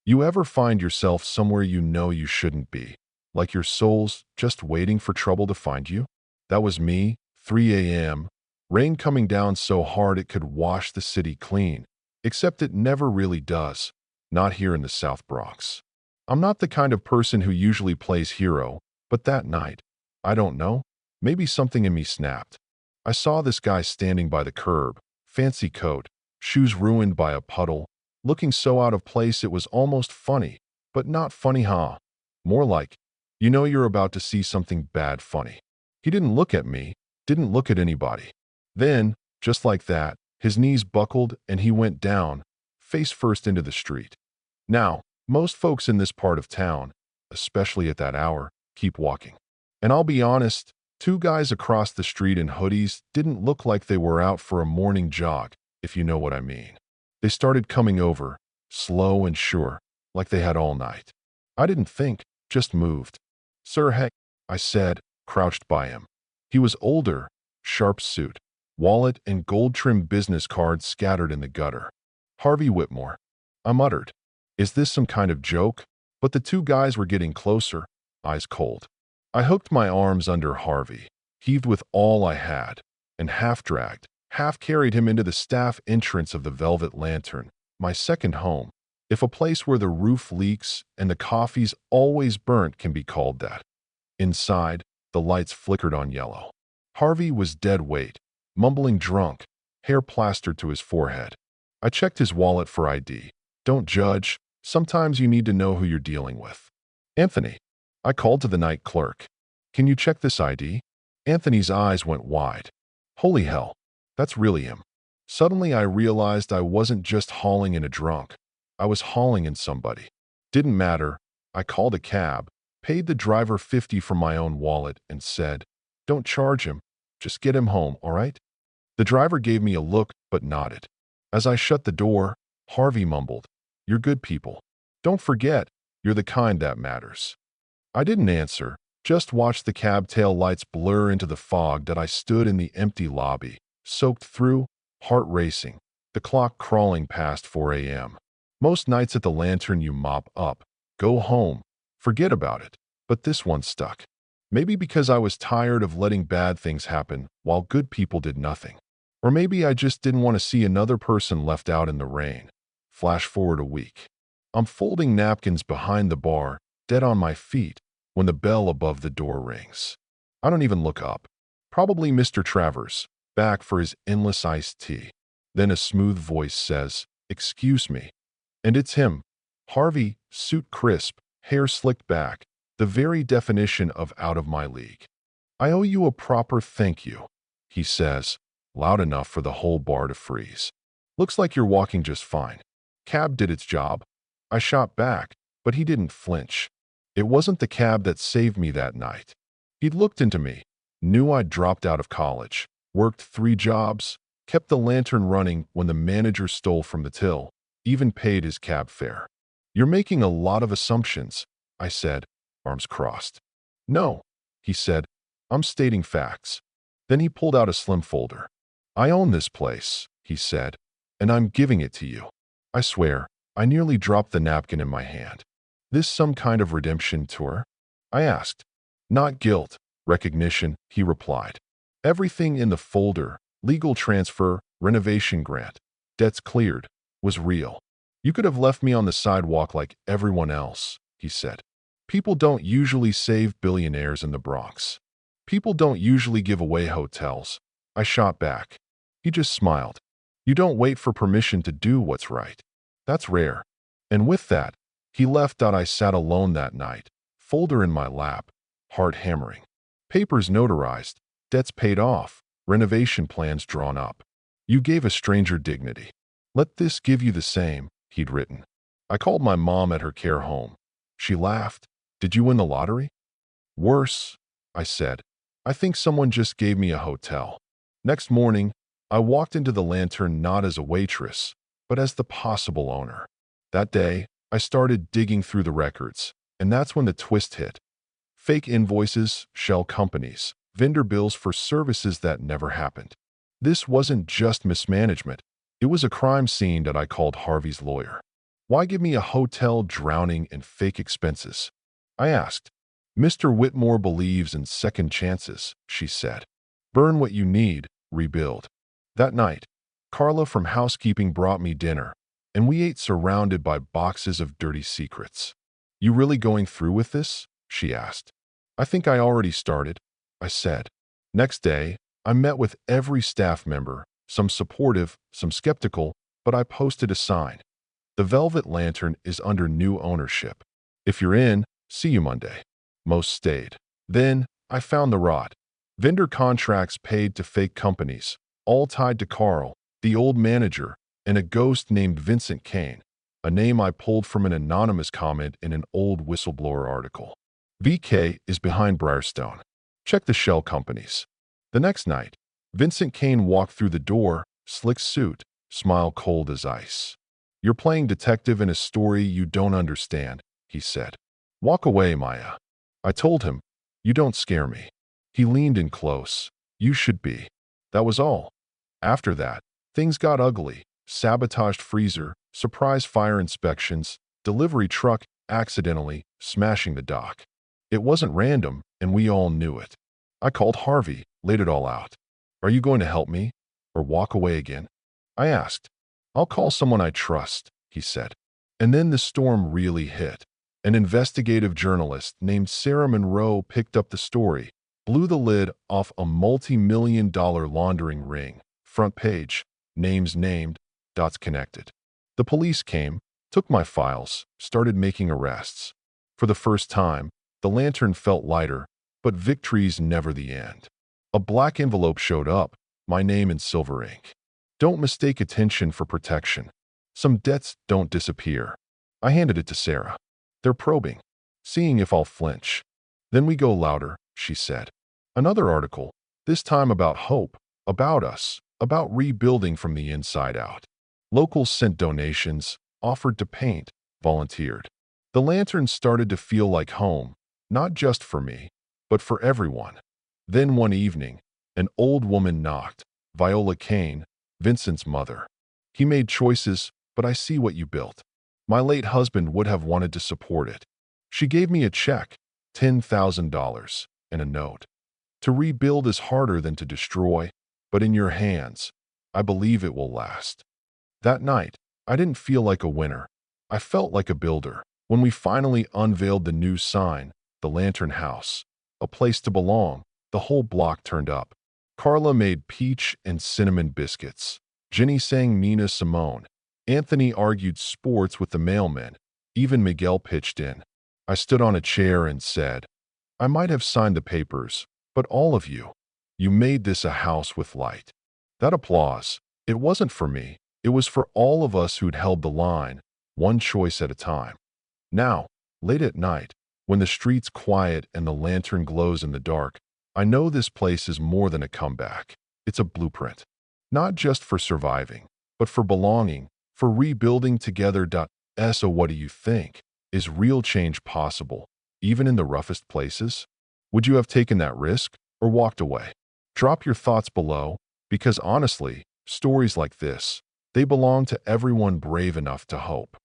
You ever find yourself somewhere you know you shouldn't be, like your soul's just waiting for trouble to find you? That was me, 3 a.m., rain coming down so hard it could wash the city clean, except it never really does, not here in the South Bronx. I'm not the kind of person who usually plays hero, but that night, I don't know, maybe something in me snapped. I saw this guy standing by the curb, fancy coat, shoes ruined by a puddle, looking so out of place it was almost funny, but not funny, huh? More like, you know you're about to see something bad funny. He didn't look at me, didn't look at anybody. Then, just like that, his knees buckled and he went down, face first into the street. Now, most folks in this part of town, especially at that hour, keep walking. And I'll be honest, two guys across the street in hoodies didn't look like they were out for a morning jog, if you know what I mean. They started coming over, slow and sure, like they had all night. I didn't think, just moved. "Sir, hey," I said, crouched by him. He was older, sharp suit, wallet and gold-trimmed business cards scattered in the gutter. "Harvey Whitmore," I muttered. Is this some kind of joke? But the two guys were getting closer, eyes cold. I hooked my arms under Harvey, heaved with all I had, and half-dragged, half-carried him into the staff entrance of the Velvet Lantern, my second home. If a place where the roof leaks and the coffee's always burnt can be called that. Inside, the lights flickered on yellow. Harvey was dead weight, mumbling drunk, hair plastered to his forehead. I checked his wallet for ID. Don't judge. Sometimes you need to know who you're dealing with. "Anthony," I called to the night clerk. "Can you check this ID?" Anthony's eyes went wide. Holy hell, that's really him. Suddenly I realized I wasn't just hauling in a drunk. I was hauling in somebody. Didn't matter. I called a cab, paid the driver $50 from my own wallet, and said, "Don't charge him. Just get him home, all right?" The driver gave me a look but nodded. As I shut the door, Harvey mumbled, "You're good people. Don't forget, you're the kind that matters." I didn't answer, just watched the cab tail lights blur into the fog that I stood in the empty lobby, soaked through, heart racing, the clock crawling past 4 a.m. Most nights at the Lantern you mop up, go home, forget about it, but this one stuck. Maybe because I was tired of letting bad things happen while good people did nothing. Or maybe I just didn't want to see another person left out in the rain. Flash forward a week. I'm folding napkins behind the bar, dead on my feet, when the bell above the door rings. I don't even look up. Probably Mr. Travers, back for his endless iced tea. Then a smooth voice says, "Excuse me." And it's him. Harvey, suit crisp, hair slicked back, the very definition of out of my league. "I owe you a proper thank you," he says, loud enough for the whole bar to freeze. "Looks like you're walking just fine." Cab did its job. I shot back, but he didn't flinch. It wasn't the cab that saved me that night. He'd looked into me, knew I'd dropped out of college, worked 3 jobs, kept the Lantern running when the manager stole from the till, even paid his cab fare. "You're making a lot of assumptions," I said, arms crossed. "No," he said, "I'm stating facts." Then he pulled out a slim folder. "I own this place," he said, "and I'm giving it to you." I swear, I nearly dropped the napkin in my hand. "This some kind of redemption tour?" I asked. "Not guilt, recognition," he replied. "Everything in the folder, legal transfer, renovation grant, debts cleared, was real. You could have left me on the sidewalk like everyone else," he said. "People don't usually save billionaires in the Bronx. People don't usually give away hotels." I shot back. He just smiled. "You don't wait for permission to do what's right. That's rare." And with that, he left. I sat alone that night, folder in my lap, heart hammering. Papers notarized, debts paid off, renovation plans drawn up. "You gave a stranger dignity. Let this give you the same," he'd written. I called my mom at her care home. She laughed. "Did you win the lottery?" "Worse," I said. "I think someone just gave me a hotel." Next morning, I walked into the Lantern not as a waitress, but as the possible owner. That day, I started digging through the records, and that's when the twist hit. Fake invoices, shell companies, vendor bills for services that never happened. This wasn't just mismanagement. It was a crime scene that I called Harvey's lawyer. Why give me a hotel drowning in fake expenses? I asked. Mr. Whitmore believes in second chances, she said. Burn what you need, rebuild. That night, Carla from housekeeping brought me dinner, and we ate surrounded by boxes of dirty secrets. You really going through with this? She asked. I think I already started, I said. Next day, I met with every staff member, some supportive, some skeptical, but I posted a sign. The Velvet Lantern is under new ownership. If you're in, see you Monday. Most stayed. Then, I found the rot. Vendor contracts paid to fake companies, all tied to Carl, the old manager, and a ghost named Vincent Kane, a name I pulled from an anonymous comment in an old whistleblower article. VK is behind Briarstone. Check the shell companies. The next night, Vincent Kane walked through the door, slick suit, smile cold as ice. You're playing detective in a story you don't understand, he said. Walk away, Maya. I told him, you don't scare me. He leaned in close. You should be. That was all. After that, things got ugly. Sabotaged freezer, surprise fire inspections, delivery truck accidentally smashing the dock. It wasn't random, and we all knew it. I called Harvey, laid it all out. Are you going to help me? Or walk away again? I asked. I'll call someone I trust, he said. And then the storm really hit. An investigative journalist named Sarah Monroe picked up the story, blew the lid off a multi-million-dollar laundering ring. Front page, names named, dots connected. The police came, took my files, started making arrests. For the first time, the lantern felt lighter, but victory's never the end. A black envelope showed up, my name in silver ink. Don't mistake attention for protection. Some debts don't disappear. I handed it to Sarah. They're probing, seeing if I'll flinch. Then we go louder, she said. Another article, this time about hope, about us, about rebuilding from the inside out. Locals sent donations, offered to paint, volunteered. The lantern started to feel like home, not just for me, but for everyone. Then one evening, an old woman knocked, Viola Kane, Vincent's mother. He made choices, but I see what you built. My late husband would have wanted to support it. She gave me a check, $10,000, and a note. To rebuild is harder than to destroy, but in your hands, I believe it will last. That night, I didn't feel like a winner. I felt like a builder. When we finally unveiled the new sign, the Lantern House, a place to belong, the whole block turned up. Carla made peach and cinnamon biscuits. Jenny sang Nina Simone. Anthony argued sports with the mailmen. Even Miguel pitched in. I stood on a chair and said, I might have signed the papers, but all of you, you made this a house with light. That applause, it wasn't for me. It was for all of us who'd held the line, one choice at a time. Now, late at night, when the street's quiet and the lantern glows in the dark, I know this place is more than a comeback. It's a blueprint. Not just for surviving, but for belonging, for rebuilding together. So what do you think? Is real change possible, even in the roughest places? Would you have taken that risk or walked away? Drop your thoughts below, because honestly, stories like this, they belong to everyone brave enough to hope.